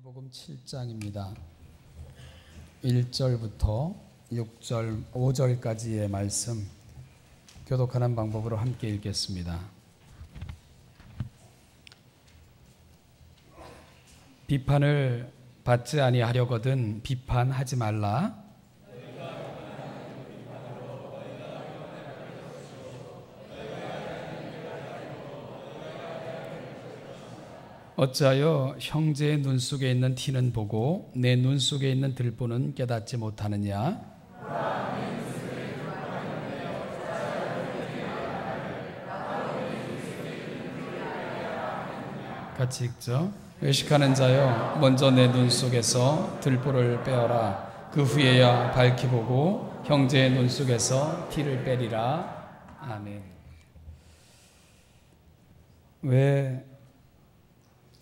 마태복음 7장입니다. 1절부터 6절, 5절까지의 말씀 교독하는 방법으로 함께 읽겠습니다. 비판을 받지 아니하려거든 비판하지 말라. 어찌하여 형제의 눈 속에 있는 티는 보고 내 눈 속에 있는 들보는 깨닫지 못하느냐? 같이 읽죠. 외식하는 자여, 먼저 내 눈 속에서 들보를 빼어라. 그 후에야 밝히 보고 형제의 눈 속에서 티를 빼리라. 아멘. 왜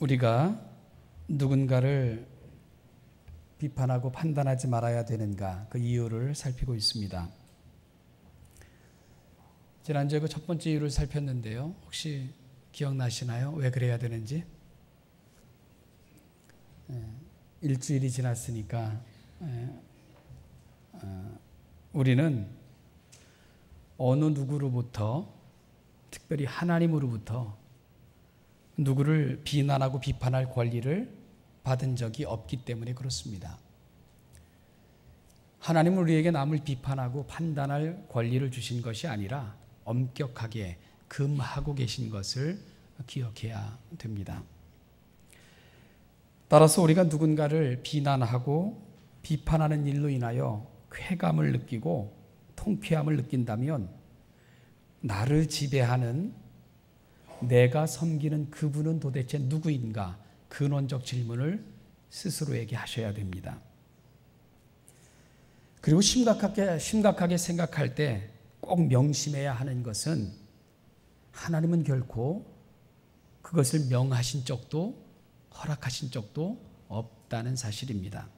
우리가 누군가를 비판하고 판단하지 말아야 되는가, 그 이유를 살피고 있습니다. 지난주에 그 첫 번째 이유를 살폈는데요. 혹시 기억나시나요? 왜 그래야 되는지? 일주일이 지났으니까 우리는 어느 누구로부터, 특별히 하나님으로부터 누구를 비난하고 비판할 권리를 받은 적이 없기 때문에 그렇습니다. 하나님은 우리에게 남을 비판하고 판단할 권리를 주신 것이 아니라 엄격하게 금하고 계신 것을 기억해야 됩니다. 따라서 우리가 누군가를 비난하고 비판하는 일로 인하여 쾌감을 느끼고 통쾌함을 느낀다면 나를 지배하는, 내가 섬기는 그분은 도대체 누구인가? 근원적 질문을 스스로에게 하셔야 됩니다. 그리고 심각하게 생각할 때 꼭 명심해야 하는 것은, 하나님은 결코 그것을 명하신 적도 허락하신 적도 없다는 사실입니다.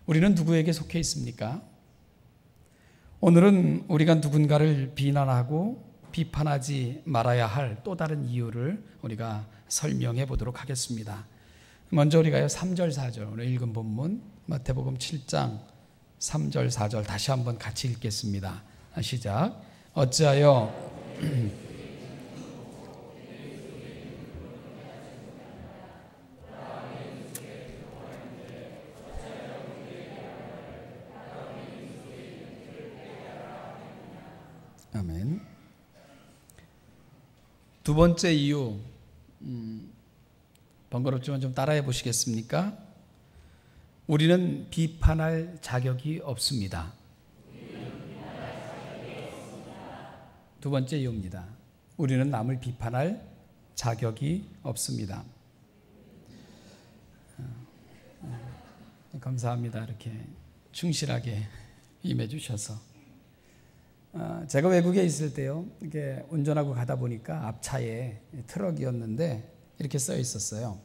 우리는 누구에게 속해 있습니까? 오늘은 우리가 누군가를 비난하고 비판하지 말아야 할 또 다른 이유를 우리가 설명해 보도록 하겠습니다. 먼저 우리가요 3절 4절, 오늘 읽은 본문 마태복음 7장 3절 4절 다시 한번 같이 읽겠습니다. 시작. 어찌하여 아멘. 두 번째 이유, 번거롭지만 좀 따라해 보시겠습니까? 우리는 비판할 자격이 없습니다. 두 번째 이유입니다. 우리는 남을 비판할 자격이 없습니다. 감사합니다. 이렇게 충실하게 임해 주셔서. 제가 외국에 있을 때요, 이렇게 운전하고 가다 보니까 앞차에 트럭이었는데 이렇게 써 있었어요.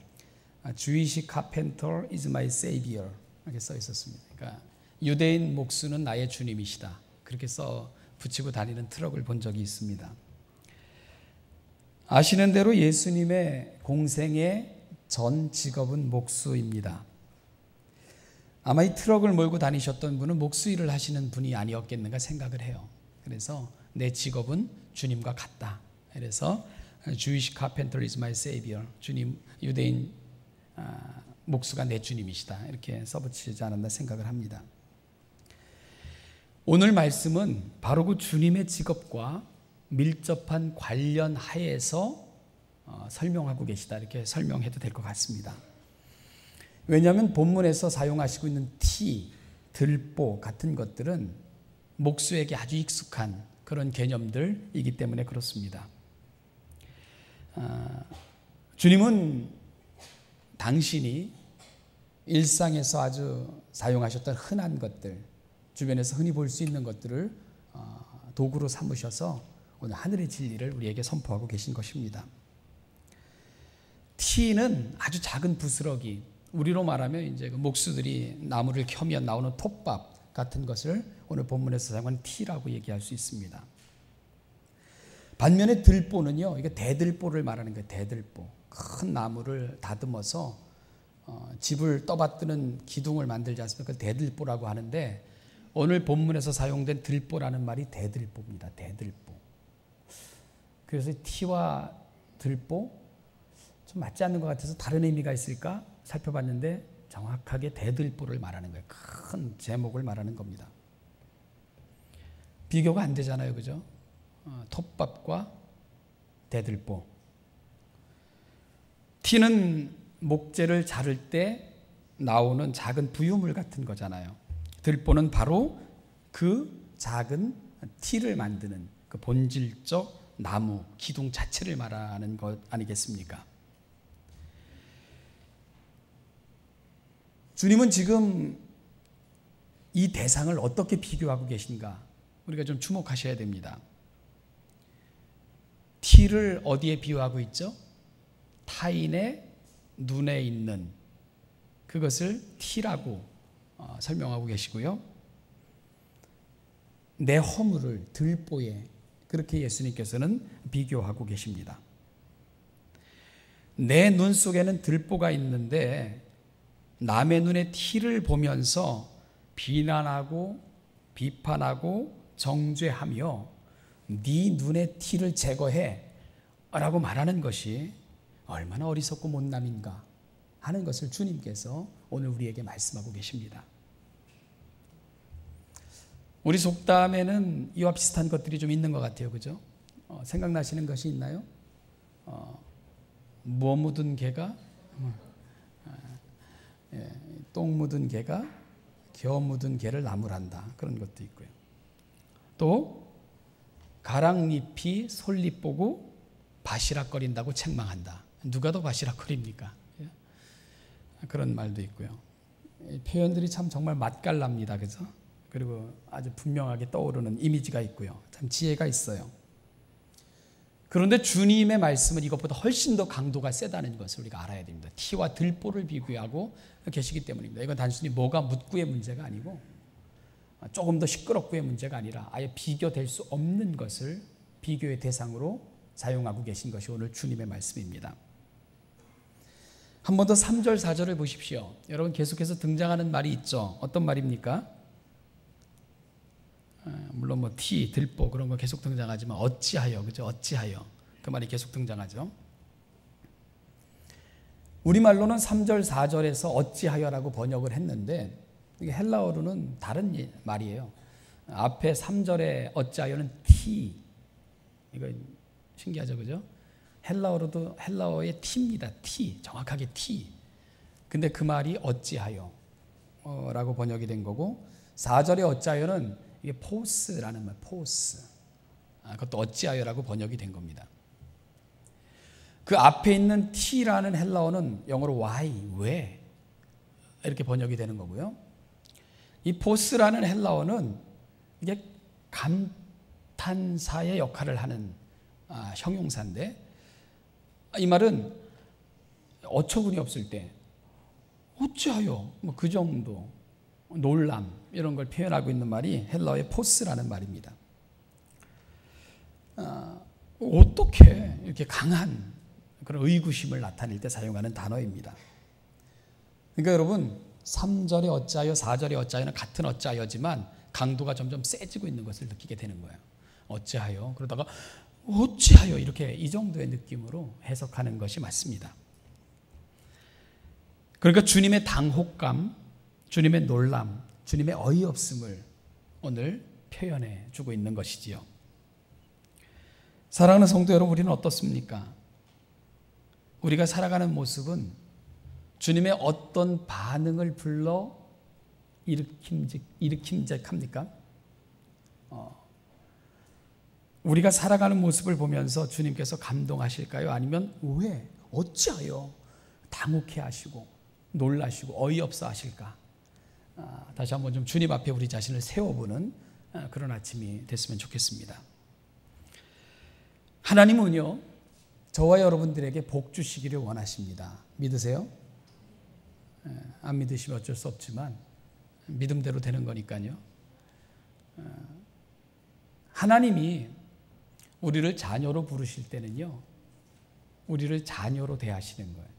Jewish carpenter is my savior. 이렇게 써 있었습니다. 그러니까 유대인 목수는 나의 주님이시다. 그렇게 써 붙이고 다니는 트럭을 본 적이 있습니다. 아시는 대로 예수님의 공생의 전 직업은 목수입니다. 아마 이 트럭을 몰고 다니셨던 분은 목수 일을 하시는 분이 아니었겠는가 생각을 해요. 그래서 내 직업은 주님과 같다. 그래서 Jewish carpenter is my savior. 주님, 유대인 목수가 내 주님이시다. 이렇게 써붙이지 않았나 생각을 합니다. 오늘 말씀은 바로 그 주님의 직업과 밀접한 관련 하에서 설명하고 계시다. 이렇게 설명해도 될 것 같습니다. 왜냐하면 본문에서 사용하시고 있는 티, 들보 같은 것들은 목수에게 아주 익숙한 그런 개념들이기 때문에 그렇습니다. 주님은 당신이 일상에서 아주 사용하셨던 흔한 것들, 주변에서 흔히 볼 수 있는 것들을 도구로 삼으셔서 오늘 하늘의 진리를 우리에게 선포하고 계신 것입니다. 티는 아주 작은 부스러기, 우리로 말하면 이제 그 목수들이 나무를 켜면 나오는 톱밥 같은 것을 오늘 본문에서 사용한 티라고 얘기할 수 있습니다. 반면에 들보는요, 이게 대들보를 말하는 거예요. 대들보. 큰 나무를 다듬어서 집을 떠받드는 기둥을 만들지 않습니까? 그걸 대들보라고 하는데 오늘 본문에서 사용된 들보라는 말이 대들보입니다. 대들보. 그래서 티와 들보 좀 맞지 않는 것 같아서 다른 의미가 있을까 살펴봤는데 정확하게 대들보를 말하는 거예요. 큰 제목을 말하는 겁니다. 비교가 안 되잖아요. 그죠? 톱밥과 대들보. 티는 목재를 자를 때 나오는 작은 부유물 같은 거잖아요. 들보는 바로 그 작은 티를 만드는 그 본질적 나무, 기둥 자체를 말하는 것 아니겠습니까? 주님은 지금 이 대상을 어떻게 비교하고 계신가? 우리가 좀 주목하셔야 됩니다. 티를 어디에 비유하고 있죠? 타인의 눈에 있는 그것을 티라고 설명하고 계시고요. 내 허물을 들보에 그렇게 예수님께서는 비교하고 계십니다. 내 눈 속에는 들보가 있는데 남의 눈에 티를 보면서 비난하고 비판하고 정죄하며 네 눈에 티를 제거해 라고 말하는 것이 얼마나 어리석고 못남인가 하는 것을 주님께서 오늘 우리에게 말씀하고 계십니다. 우리 속담에는 이와 비슷한 것들이 좀 있는 것 같아요. 그죠? 생각나시는 것이 있나요? 뭐 묻은 개가 똥 묻은 개가 겨 묻은 개를 나무란다. 그런 것도 있고요. 또 가랑잎이 솔잎 보고 바시락거린다고 책망한다. 누가 더 바시락거립니까? 그런 말도 있고요. 표현들이 참 정말 맛깔납니다. 그죠? 그리고 아주 분명하게 떠오르는 이미지가 있고요. 참 지혜가 있어요. 그런데 주님의 말씀은 이것보다 훨씬 더 강도가 세다는 것을 우리가 알아야 됩니다. 티와 들보를 비교하고 계시기 때문입니다. 이건 단순히 뭐가 묻고의 문제가 아니고 조금 더 시끄럽고의 문제가 아니라 아예 비교될 수 없는 것을 비교의 대상으로 사용하고 계신 것이 오늘 주님의 말씀입니다. 한 번 더 3절 4절을 보십시오. 여러분 계속해서 등장하는 말이 있죠. 어떤 말입니까? 물론 뭐 티, 들보 그런 거 계속 등장하지만 어찌하여, 그죠? 어찌하여 그 말이 계속 등장하죠. 우리말로는 3절 4절에서 어찌하여라고 번역을 했는데 이게 헬라어로는 다른 말이에요. 앞에 3절에 어찌하여는 티, 이거 신기하죠, 그죠? 헬라어로도 헬라어의 티입니다. 티, 정확하게 티. 근데 그 말이 어찌하여 라고 번역이 된 거고 4절의 어찌하여는 이게 포스라는 말, 포스. 그것도 어찌하여라고 번역이 된 겁니다. 그 앞에 있는 t라는 헬라어는 영어로 why, 왜 이렇게 번역이 되는 거고요. 이 포스라는 헬라어는 이게 감탄사의 역할을 하는 형용사인데 이 말은 어처구니 없을 때 어찌하여 뭐 그 정도 놀람 이런 걸 표현하고 있는 말이 헬라어의 포스라는 말입니다. 어떻게 이렇게 강한 그런 의구심을 나타낼 때 사용하는 단어입니다. 그러니까 여러분 3절의 어찌하여 4절의 어찌하여는 같은 어찌하여지만 강도가 점점 세지고 있는 것을 느끼게 되는 거예요. 어찌하여 그러다가 어찌하여 이렇게 이 정도의 느낌으로 해석하는 것이 맞습니다. 그러니까 주님의 당혹감, 주님의 놀람, 주님의 어이없음을 오늘 표현해 주고 있는 것이지요. 사랑하는 성도 여러분, 우리는 어떻습니까? 우리가 살아가는 모습은 주님의 어떤 반응을 불러 일으킴직합니까? 우리가 살아가는 모습을 보면서 주님께서 감동하실까요? 아니면 왜, 어찌하여 당혹해 하시고 놀라시고 어이없어 하실까? 다시 한번 좀 주님 앞에 우리 자신을 세워보는 그런 아침이 됐으면 좋겠습니다. 하나님은요, 저와 여러분들에게 복 주시기를 원하십니다. 믿으세요? 안 믿으시면 어쩔 수 없지만 믿음대로 되는 거니까요. 하나님이 우리를 자녀로 부르실 때는요, 우리를 자녀로 대하시는 거예요.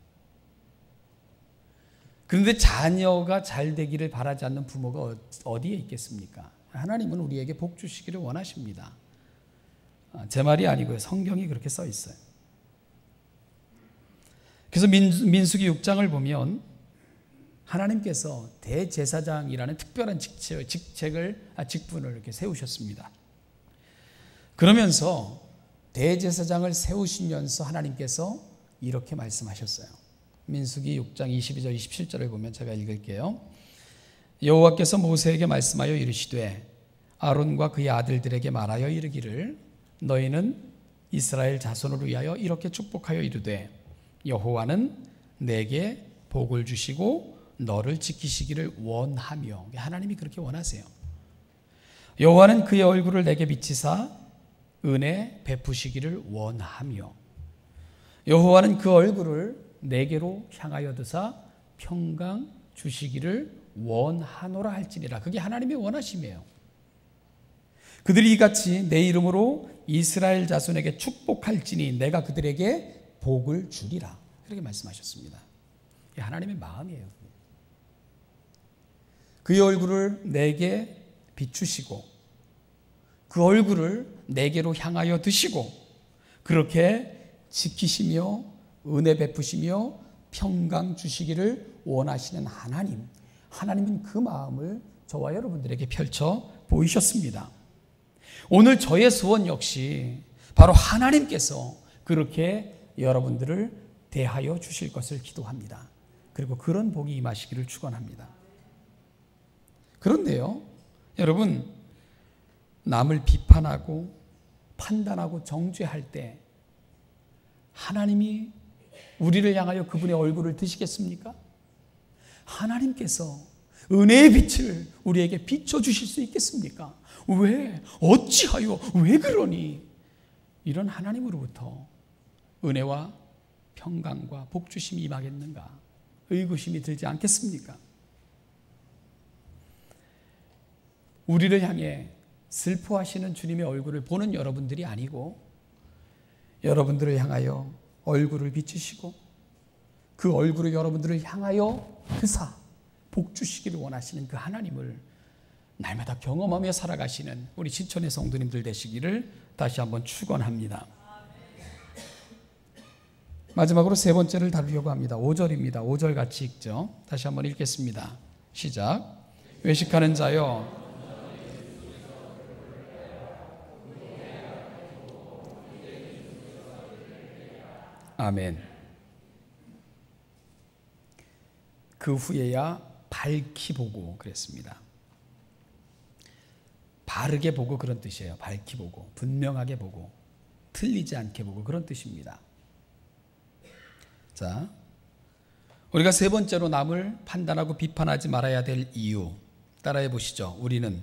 그런데 자녀가 잘 되기를 바라지 않는 부모가 어디에 있겠습니까? 하나님은 우리에게 복 주시기를 원하십니다. 제 말이 아니고요. 성경이 그렇게 써 있어요. 그래서 민수기 6장을 보면 하나님께서 대제사장이라는 특별한 직분을 이렇게 세우셨습니다. 그러면서 대제사장을 세우시면서 하나님께서 이렇게 말씀하셨어요. 민수기 6장 22절 27절을 보면 제가 읽을게요. 여호와께서 모세에게 말씀하여 이르시되 아론과 그의 아들들에게 말하여 이르기를 너희는 이스라엘 자손을 위하여 이렇게 축복하여 이르되 여호와는 내게 복을 주시고 너를 지키시기를 원하며, 하나님이 그렇게 원하세요. 여호와는 그의 얼굴을 내게 비치사 은혜 베푸시기를 원하며 여호와는 그 얼굴을 내게로 향하여 드사 평강 주시기를 원하노라 할지니라. 그게 하나님의 원하심이에요. 그들이 이같이 내 이름으로 이스라엘 자손에게 축복할지니 내가 그들에게 복을 주리라. 그렇게 말씀하셨습니다. 이게 하나님의 마음이에요. 그의 얼굴을 내게 비추시고 그 얼굴을 내게로 향하여 드시고 그렇게 지키시며 은혜 베푸시며 평강 주시기를 원하시는 하나님, 하나님은 그 마음을 저와 여러분들에게 펼쳐 보이셨습니다. 오늘 저의 소원 역시 바로 하나님께서 그렇게 여러분들을 대하여 주실 것을 기도합니다. 그리고 그런 복이 임하시기를 축원합니다. 그런데요, 여러분, 남을 비판하고 판단하고 정죄할 때 하나님이 우리를 향하여 그분의 얼굴을 드시겠습니까? 하나님께서 은혜의 빛을 우리에게 비춰주실 수 있겠습니까? 왜? 어찌하여? 왜 그러니? 이런 하나님으로부터 은혜와 평강과 복주심이 임하겠는가? 의구심이 들지 않겠습니까? 우리를 향해 슬퍼하시는 주님의 얼굴을 보는 여러분들이 아니고 여러분들을 향하여 얼굴을 비추시고 그 얼굴을 여러분들을 향하여 드사 복 주시기를 원하시는 그 하나님을 날마다 경험하며 살아가시는 우리 신천의 성도님들 되시기를 다시 한번 축원합니다. 마지막으로 세 번째를 다루려고 합니다. 5절입니다. 5절 같이 읽죠. 다시 한번 읽겠습니다. 시작. 외식하는 자여 아멘. 그 후에야 밝히 보고 그랬습니다. 바르게 보고 그런 뜻이에요. 밝히 보고, 분명하게 보고, 틀리지 않게 보고 그런 뜻입니다. 자, 우리가 세 번째로 남을 판단하고 비판하지 말아야 될 이유 따라해 보시죠. 우리는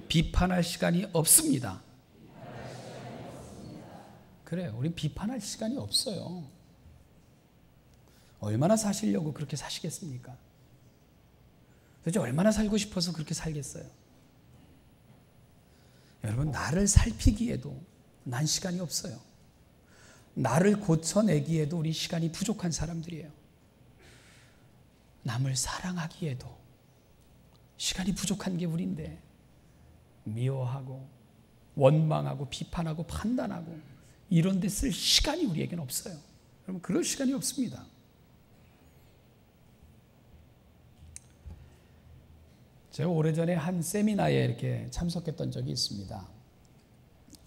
비판할 시간이 없습니다. 그래요. 우린 비판할 시간이 없어요. 얼마나 사시려고 그렇게 사시겠습니까? 도대체 얼마나 살고 싶어서 그렇게 살겠어요? 여러분, 나를 살피기에도 난 시간이 없어요. 나를 고쳐내기에도 우리 시간이 부족한 사람들이에요. 남을 사랑하기에도 시간이 부족한 게 우리인데 미워하고 원망하고 비판하고 판단하고 이런 데 쓸 시간이 우리에게는 없어요. 여러분, 그럴 시간이 없습니다. 제가 오래전에 한 세미나에 이렇게 참석했던 적이 있습니다.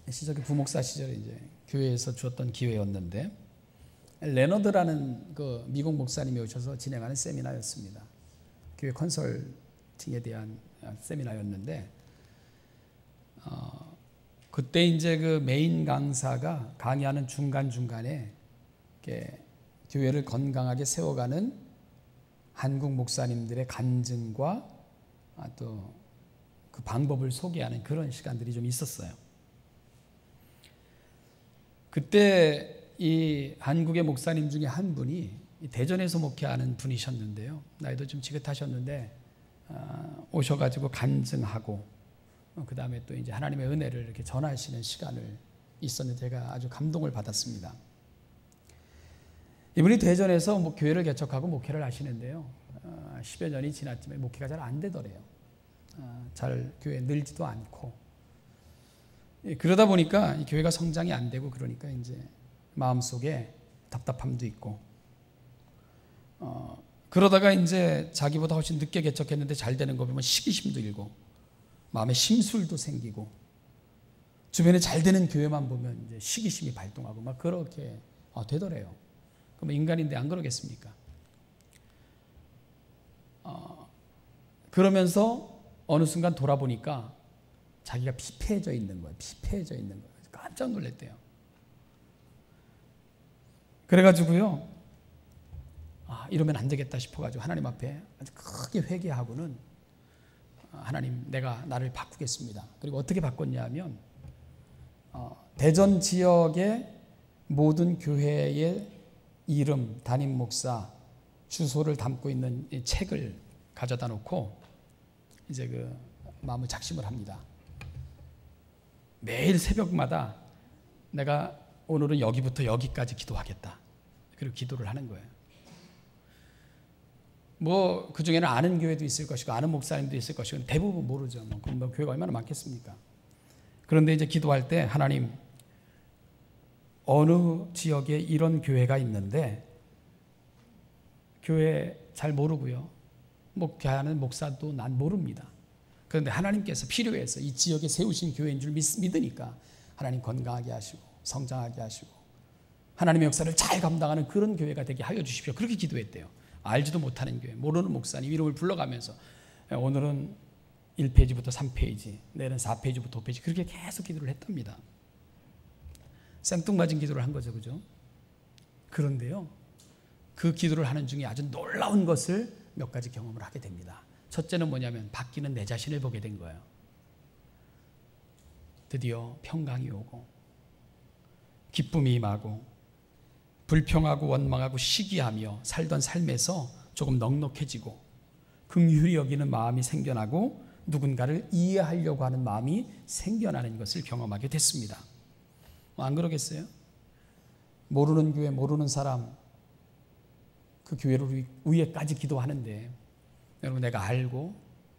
시절에 부목사 시절에 이제 교회에서 주었던 기회였는데 레너드라는 그 미국 목사님이 오셔서 진행하는 세미나였습니다. 교회 컨설팅에 대한 세미나였는데 그때 이제 그 메인 강사가 강의하는 중간중간에 이렇게 교회를 건강하게 세워가는 한국 목사님들의 간증과 또 그 방법을 소개하는 그런 시간들이 좀 있었어요. 그때 이 한국의 목사님 중에 한 분이 대전에서 목회하는 분이셨는데요. 나이도 좀 지긋하셨는데 오셔가지고 간증하고 그 다음에 또 이제 하나님의 은혜를 이렇게 전하시는 시간을 있었는데 제가 아주 감동을 받았습니다. 이분이 대전에서 교회를 개척하고 목회를 하시는데요. 10여 년이 지났지만 목회가 잘 안 되더래요. 잘 교회 늘지도 않고. 그러다 보니까 이 교회가 성장이 안 되고 그러니까 이제 마음속에 답답함도 있고, 그러다가 이제 자기보다 훨씬 늦게 개척했는데 잘 되는 거 보면 시기심도 일고, 마음에 심술도 생기고, 주변에 잘 되는 교회만 보면 이제 시기심이 발동하고 막 그렇게 되더래요. 그럼 인간인데 안 그러겠습니까? 그러면서 어느 순간 돌아보니까 자기가 피폐해져 있는 거예요. 피폐해져 있는 거예요. 깜짝 놀랐대요. 그래가지고요, 이러면 안 되겠다 싶어가지고 하나님 앞에 아주 크게 회개하고는, 하나님, 내가 나를 바꾸겠습니다. 그리고 어떻게 바꿨냐 하면, 대전 지역의 모든 교회의 이름, 담임 목사, 주소를 담고 있는 이 책을 가져다 놓고 이제 그 마음을 작심을 합니다. 매일 새벽마다 내가 오늘은 여기부터 여기까지 기도하겠다. 그리고 기도를 하는 거예요. 뭐 그 중에는 아는 교회도 있을 것이고 아는 목사님도 있을 것이고 대부분 모르죠. 그럼 뭐 교회가 얼마나 많겠습니까? 그런데 이제 기도할 때, 하나님, 어느 지역에 이런 교회가 있는데 교회 잘 모르고요, 목회하는 목사도 난 모릅니다. 그런데 하나님께서 필요해서 이 지역에 세우신 교회인 줄 믿으니까 하나님 건강하게 하시고 성장하게 하시고 하나님의 역사를 잘 감당하는 그런 교회가 되게 하여 주십시오. 그렇게 기도했대요. 알지도 못하는 교회, 모르는 목사님 이름을 불러가면서 오늘은 1페이지부터 3페이지, 내일은 4페이지부터 5페이지, 그렇게 계속 기도를 했답니다. 생뚱맞은 기도를 한 거죠. 그죠? 그런데요, 그 기도를 하는 중에 아주 놀라운 것을 몇 가지 경험을 하게 됩니다. 첫째는 뭐냐면 바뀌는 내 자신을 보게 된 거예요. 드디어 평강이 오고 기쁨이 임하고 불평하고 원망하고 시기하며 살던 삶에서 조금 넉넉해지고 긍휼히 여기는 마음이 생겨나고 누군가를 이해하려고 하는 마음이 생겨나는 것을 경험하게 됐습니다. 안 그러겠어요? 모르는 교회, 모르는 사람, 그 교회를 위해까지 기도하는데 여러분, 내가 알고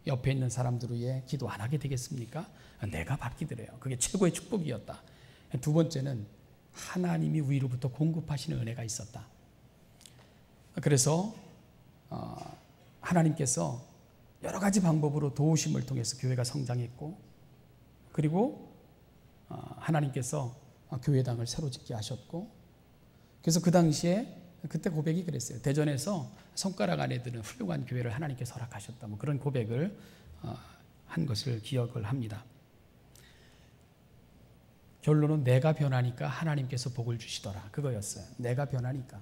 옆에 있는 사람들을 위해 기도 안 하게 되겠습니까? 내가 바뀌더래요. 그게 최고의 축복이었다. 두 번째는 하나님이 위로부터 공급하시는 은혜가 있었다. 그래서 하나님께서 여러 가지 방법으로 도우심을 통해서 교회가 성장했고, 그리고 하나님께서 교회당을 새로 짓게 하셨고, 그래서 그 당시에 그때 고백이 그랬어요. 대전에서 손가락 안에 드는 훌륭한 교회를 하나님께서 허락하셨다. 뭐 그런 고백을 한 것을 기억을 합니다. 결론은 내가 변하니까 하나님께서 복을 주시더라. 그거였어요. 내가 변하니까.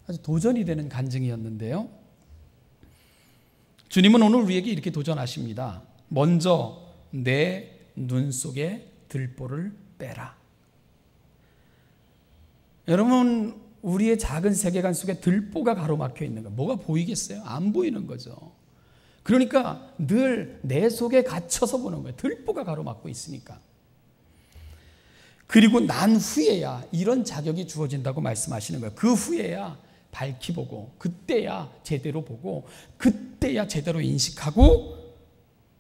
아주 도전이 되는 간증이었는데요. 주님은 오늘 우리에게 이렇게 도전하십니다. 먼저 내 눈 속에 들보를 빼라. 여러분, 우리의 작은 세계관 속에 들보가 가로막혀 있는 거, 뭐가 보이겠어요? 안 보이는 거죠. 그러니까 늘 내 속에 갇혀서 보는 거예요. 들보가 가로막고 있으니까. 그리고 난 후에야 이런 자격이 주어진다고 말씀하시는 거예요. 그 후에야 밝히 보고, 그때야 제대로 보고, 그때야 제대로 인식하고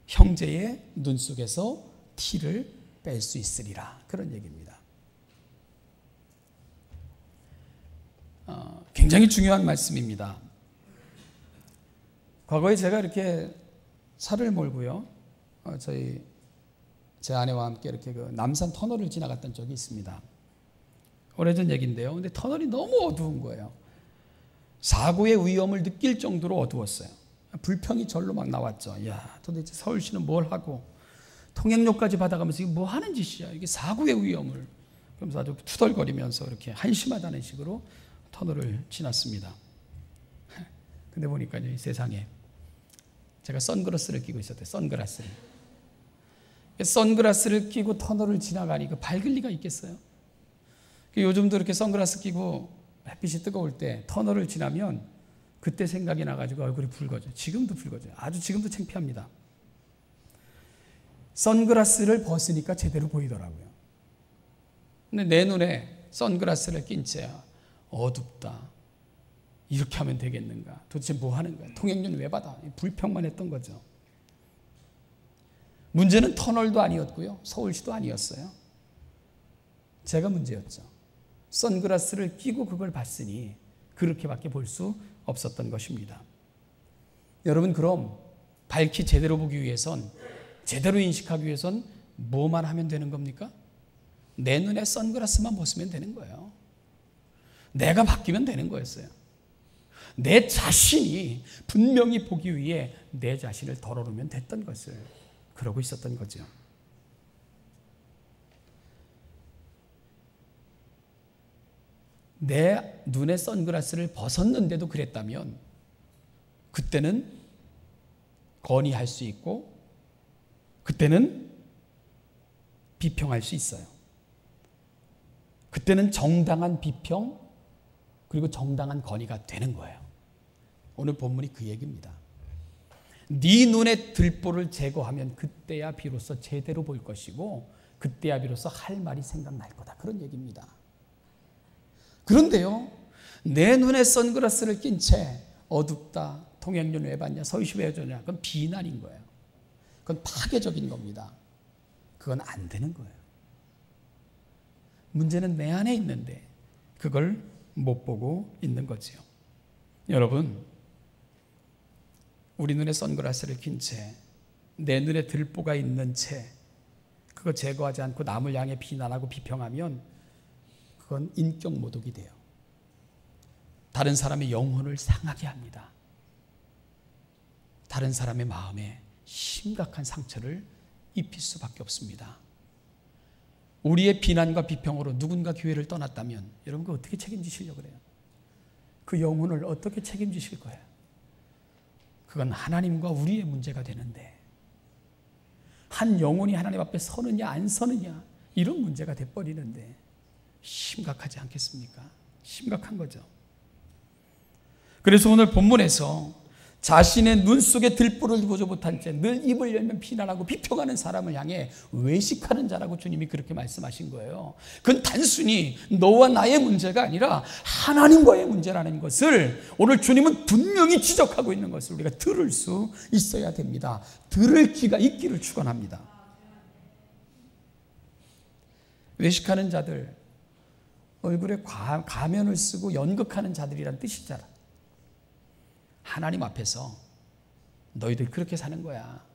형제의 눈 속에서 티를 뺄 수 있으리라. 그런 얘기입니다. 굉장히 중요한 말씀입니다. 과거에 제가 이렇게 차를 몰고요, 제 아내와 함께 이렇게 그 남산 터널을 지나갔던 적이 있습니다. 오래전 얘기인데요. 근데 터널이 너무 어두운 거예요. 사고의 위험을 느낄 정도로 어두웠어요. 불평이 절로 막 나왔죠. 야, 도대체 서울시는 뭘 하고 통행료까지 받아가면서 이게 뭐 하는 짓이야. 이게 사고의 위험을. 그러면서 아주 투덜거리면서 이렇게 한심하다는 식으로 터널을 지났습니다. 근데 보니까 이 세상에 제가 선글라스를 끼고 있었대요. 선글라스를 끼고 터널을 지나가니 그 밝을 리가 있겠어요? 요즘도 이렇게 선글라스 끼고 햇빛이 뜨거울 때 터널을 지나면 그때 생각이 나가지고 얼굴이 붉어져요. 지금도 붉어져요. 아주 지금도 창피합니다. 선글라스를 벗으니까 제대로 보이더라고요. 근데 내 눈에 선글라스를 낀 채 어둡다, 이렇게 하면 되겠는가? 도대체 뭐 하는 거야? 통행료는 왜 받아? 불평만 했던 거죠. 문제는 터널도 아니었고요. 서울시도 아니었어요. 제가 문제였죠. 선글라스를 끼고 그걸 봤으니 그렇게밖에 볼 수 없었던 것입니다. 여러분, 그럼 밝히 제대로 보기 위해선, 제대로 인식하기 위해선 뭐만 하면 되는 겁니까? 내 눈에 선글라스만 벗으면 되는 거예요. 내가 바뀌면 되는 거였어요. 내 자신이 분명히 보기 위해 내 자신을 덜어놓으면 됐던 것을 그러고 있었던 거죠. 내 눈에 선글라스를 벗었는데도 그랬다면 그때는 건의할 수 있고 그때는 비평할 수 있어요. 그때는 정당한 비평 그리고 정당한 건의가 되는 거예요. 오늘 본문이 그 얘기입니다. 네 눈의 들보를 제거하면 그때야 비로소 제대로 볼 것이고 그때야 비로소 할 말이 생각날 거다. 그런 얘기입니다. 그런데요, 내 눈에 선글라스를 낀 채 어둡다, 통행료는 왜 받냐, 서울시 왜 저냐, 그건 비난인 거예요. 그건 파괴적인 겁니다. 그건 안 되는 거예요. 문제는 내 안에 있는데 그걸 못 보고 있는 거지요. 여러분, 우리 눈에 선글라스를 낀 채, 내 눈에 들보가 있는 채 그거 제거하지 않고 남을 향해 비난하고 비평하면 그건 인격 모독이 돼요. 다른 사람의 영혼을 상하게 합니다. 다른 사람의 마음에 심각한 상처를 입힐 수밖에 없습니다. 우리의 비난과 비평으로 누군가 교회를 떠났다면 여러분, 그거 어떻게 책임지시려고 그래요? 그 영혼을 어떻게 책임지실 거예요? 그건 하나님과 우리의 문제가 되는데, 한 영혼이 하나님 앞에 서느냐 안 서느냐 이런 문제가 돼버리는데 심각하지 않겠습니까? 심각한 거죠. 그래서 오늘 본문에서 자신의 눈 속에 들보를 보지 못한 채 늘 입을 열면 비난하고 비평하는 사람을 향해 외식하는 자라고 주님이 그렇게 말씀하신 거예요. 그건 단순히 너와 나의 문제가 아니라 하나님과의 문제라는 것을 오늘 주님은 분명히 지적하고 있는 것을 우리가 들을 수 있어야 됩니다. 들을 귀가 있기를 축원합니다. 외식하는 자들, 얼굴에 가면을 쓰고 연극하는 자들이란 뜻이잖아. 하나님 앞에서 너희들 그렇게 사는 거야.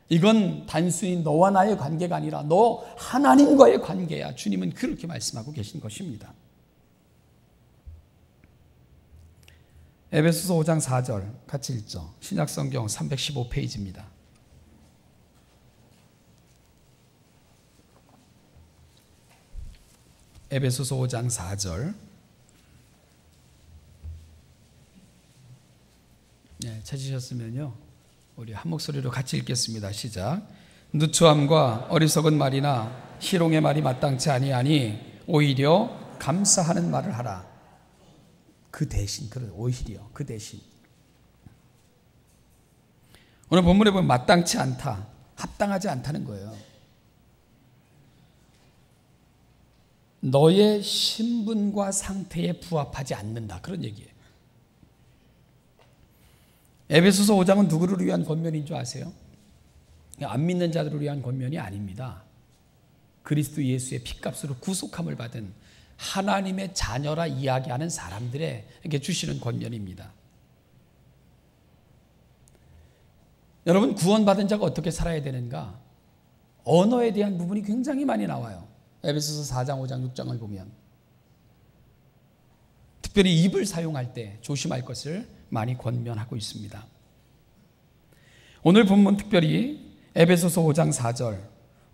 이건 단순히 너와 나의 관계가 아니라 너 하나님과의 관계야. 주님은 그렇게 말씀하고 계신 것입니다. 에베소서 5장 4절 같이 읽죠. 신약성경 315페이지입니다. 에베소서 5장 4절. 네, 찾으셨으면요, 우리 한 목소리로 같이 읽겠습니다. 시작. 누추함과 어리석은 말이나 희롱의 말이 마땅치 아니하니 오히려 감사하는 말을 하라. 그 대신, 오히려 그 대신. 오늘 본문에 보면 마땅치 않다, 합당하지 않다는 거예요. 너의 신분과 상태에 부합하지 않는다, 그런 얘기예요. 에베소서 5장은 누구를 위한 권면인 줄 아세요? 안 믿는 자들을 위한 권면이 아닙니다. 그리스도 예수의 피값으로 구속함을 받은 하나님의 자녀라 이야기하는 사람들에게 주시는 권면입니다. 여러분, 구원받은 자가 어떻게 살아야 되는가? 언어에 대한 부분이 굉장히 많이 나와요. 에베소서 4장, 5장, 6장을 보면 특별히 입을 사용할 때 조심할 것을 많이 권면하고 있습니다. 오늘 본문 특별히 에베소서 5장 4절,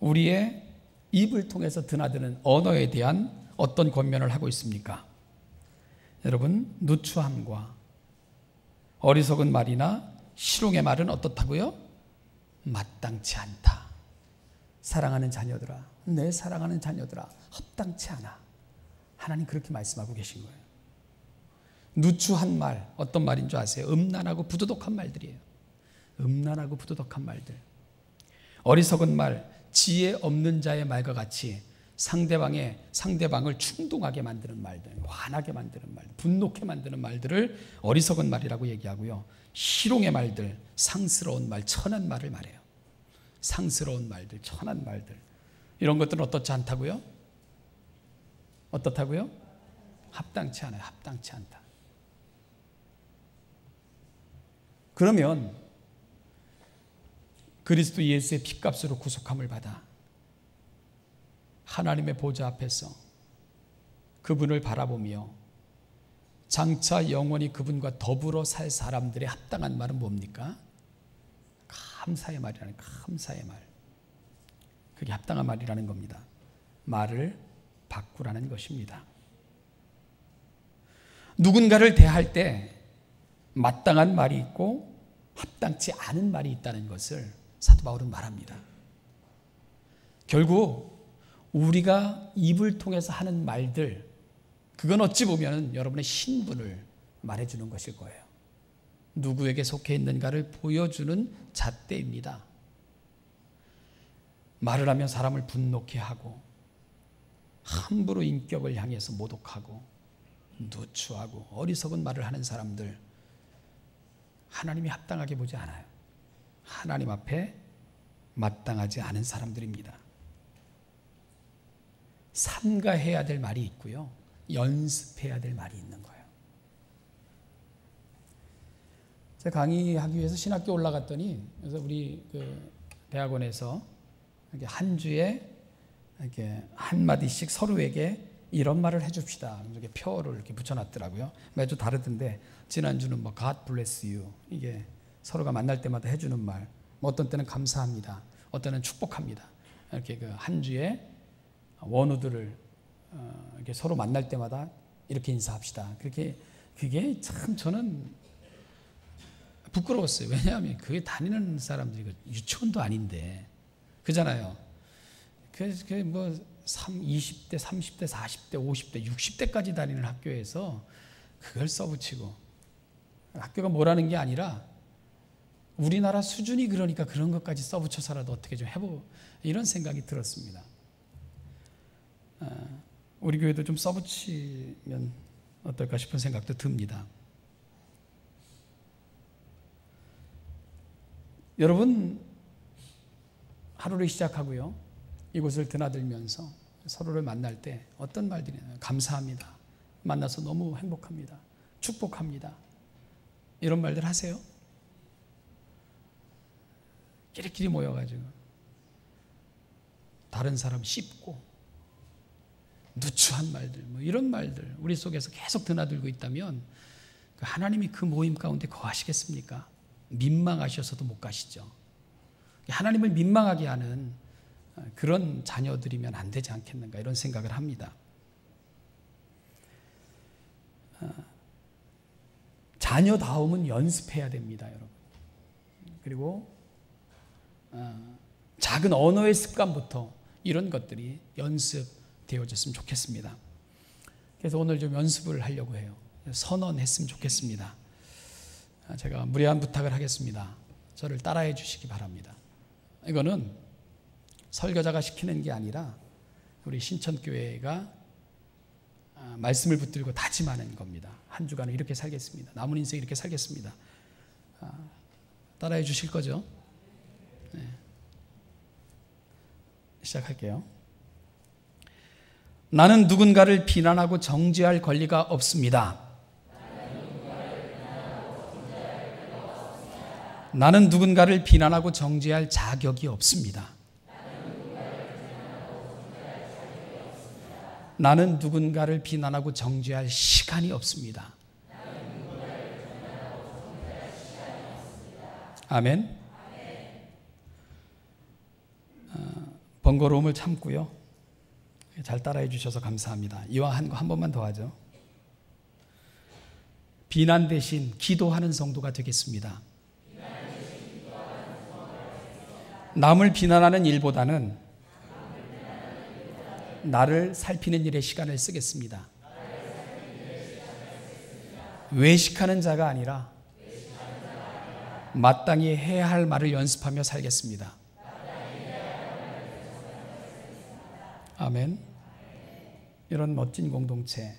우리의 입을 통해서 드나드는 언어에 대한 어떤 권면을 하고 있습니까? 여러분, 누추함과 어리석은 말이나 희롱의 말은 어떻다고요? 마땅치 않다. 사랑하는 자녀들아, 내 사랑하는 자녀들아, 합당치 않아. 하나님 그렇게 말씀하고 계신 거예요. 누추한 말, 어떤 말인 줄 아세요? 음란하고 부도덕한 말들이에요. 말들. 어리석은 말, 지혜 없는 자의 말과 같이 상대방을 충동하게 만드는 말들, 화나게 만드는 말, 분노케 만드는 말들을 어리석은 말이라고 얘기하고요. 희롱의 말들, 상스러운 말, 천한 말을 말해요. 상스러운 말들, 천한 말들. 이런 것들은 어떻지 않다고요? 어떻다고요? 합당치 않아요. 합당치 않다. 그러면 그리스도 예수의 핏값으로 구속함을 받아 하나님의 보좌 앞에서 그분을 바라보며 장차 영원히 그분과 더불어 살 사람들의 합당한 말은 뭡니까? 감사의 말이라는, 감사의 말. 그게 합당한 말이라는 겁니다. 말을 바꾸라는 것입니다. 누군가를 대할 때 마땅한 말이 있고 합당치 않은 말이 있다는 것을 사도 바울은 말합니다. 결국 우리가 입을 통해서 하는 말들, 그건 어찌 보면 여러분의 신분을 말해주는 것일 거예요. 누구에게 속해 있는가를 보여주는 잣대입니다. 말을 하면 사람을 분노케 하고 함부로 인격을 향해서 모독하고 누추하고 어리석은 말을 하는 사람들, 하나님이 합당하게 보지 않아요. 하나님 앞에 마땅하지 않은 사람들입니다. 삼가해야 될 말이 있고요, 연습해야 될 말이 있는 거예요. 제가 강의하기 위해서 신학교 올라갔더니, 그래서 우리 그 대학원에서 이렇게 한 주에 이렇게 한 마디씩 서로에게 이런 말을 해줍시다. 이렇게 표를 이렇게 붙여놨더라고요. 매주 다르던데 지난주는 뭐 God bless you, 이게 서로가 만날 때마다 해주는 말. 뭐 어떤 때는 감사합니다. 어떤 때는 축복합니다. 이렇게 그 한 주에 원우들을 이렇게 서로 만날 때마다 이렇게 인사합시다. 그게 참 저는 부끄러웠어요. 왜냐하면 그게 다니는 사람들이 유치원도 아닌데, 그잖아요. 뭐 20대, 30대, 40대, 50대, 60대까지 다니는 학교에서 그걸 써붙이고, 학교가 뭐라는 게 아니라 우리나라 수준이 그러니까 그런 것까지 써붙여서라도 어떻게 좀 해보, 이런 생각이 들었습니다. 우리 교회도 좀 써붙이면 어떨까 싶은 생각도 듭니다. 여러분, 하루를 시작하고요, 이곳을 드나들면서 서로를 만날 때 어떤 말들이 나요? 감사합니다. 만나서 너무 행복합니다. 축복합니다. 이런 말들 하세요? 끼리끼리 모여가지고 다른 사람 씹고 누추한 말들, 뭐 이런 말들 우리 속에서 계속 드나들고 있다면 하나님이 그 모임 가운데 거하시겠습니까? 민망하셔서도 못 가시죠. 하나님을 민망하게 하는 그런 자녀들이면 안 되지 않겠는가, 이런 생각을 합니다. 자녀다움은 연습해야 됩니다, 여러분. 그리고 작은 언어의 습관부터 이런 것들이 연습되어졌으면 좋겠습니다. 그래서 오늘 좀 연습을 하려고 해요. 선언했으면 좋겠습니다. 제가 무례한 부탁을 하겠습니다. 저를 따라해 주시기 바랍니다. 이거는 설교자가 시키는 게 아니라 우리 신천교회가 말씀을 붙들고 다짐하는 겁니다. 한 주간은 이렇게 살겠습니다. 남은 인생 이렇게 살겠습니다. 따라해 주실 거죠? 네. 시작할게요. 나는 누군가를 비난하고 정죄할 권리가 없습니다. 나는 누군가를 비난하고 정죄할 자격이 없습니다. 나는 누군가를 비난하고 정죄할 시간이 없습니다. 아멘. 번거로움을 참고요. 잘 따라해 주셔서 감사합니다. 이와 한 번만 더 하죠. 비난 대신 기도하는 성도가 되겠습니다. 남을 비난하는 일보다는 나를 살피는 일에 시간을 쓰겠습니다. 외식하는 자가 아니라 마땅히 해야 할 말을 연습하며 살겠습니다. 아멘. 이런 멋진 공동체,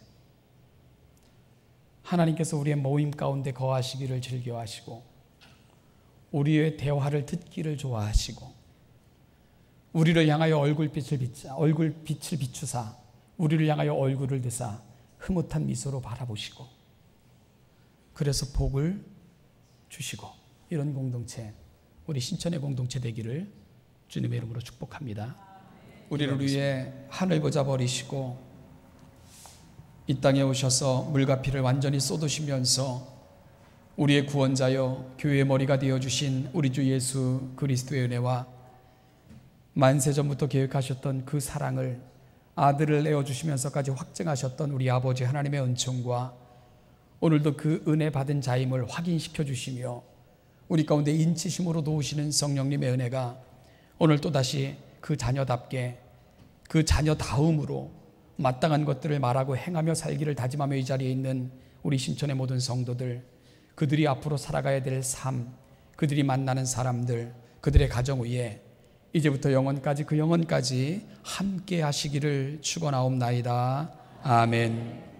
하나님께서 우리의 모임 가운데 거하시기를 즐겨하시고 우리의 대화를 듣기를 좋아하시고 우리를 향하여 얼굴빛을 비추사 우리를 향하여 얼굴을 드사 흐뭇한 미소로 바라보시고 그래서 복을 주시고, 이런 공동체, 우리 신천의 공동체 되기를 주님의 이름으로 축복합니다. 우리를 위해 하늘 보자 버리시고 이 땅에 오셔서 물과 피를 완전히 쏟으시면서 우리의 구원자여 교회의 머리가 되어주신 우리 주 예수 그리스도의 은혜와 만세전부터 계획하셨던 그 사랑을 아들을 내어주시면서까지 확증하셨던 우리 아버지 하나님의 은총과 오늘도 그 은혜 받은 자임을 확인시켜 주시며 우리 가운데 인치심으로 도우시는 성령님의 은혜가 오늘 또다시 그 자녀답게, 그 자녀다움으로 마땅한 것들을 말하고 행하며 살기를 다짐하며 이 자리에 있는 우리 신천의 모든 성도들, 그들이 앞으로 살아가야 될 삶, 그들이 만나는 사람들, 그들의 가정 위에 이제부터 영원까지, 그 영원까지 함께 하시기를 축원하옵나이다. 아멘.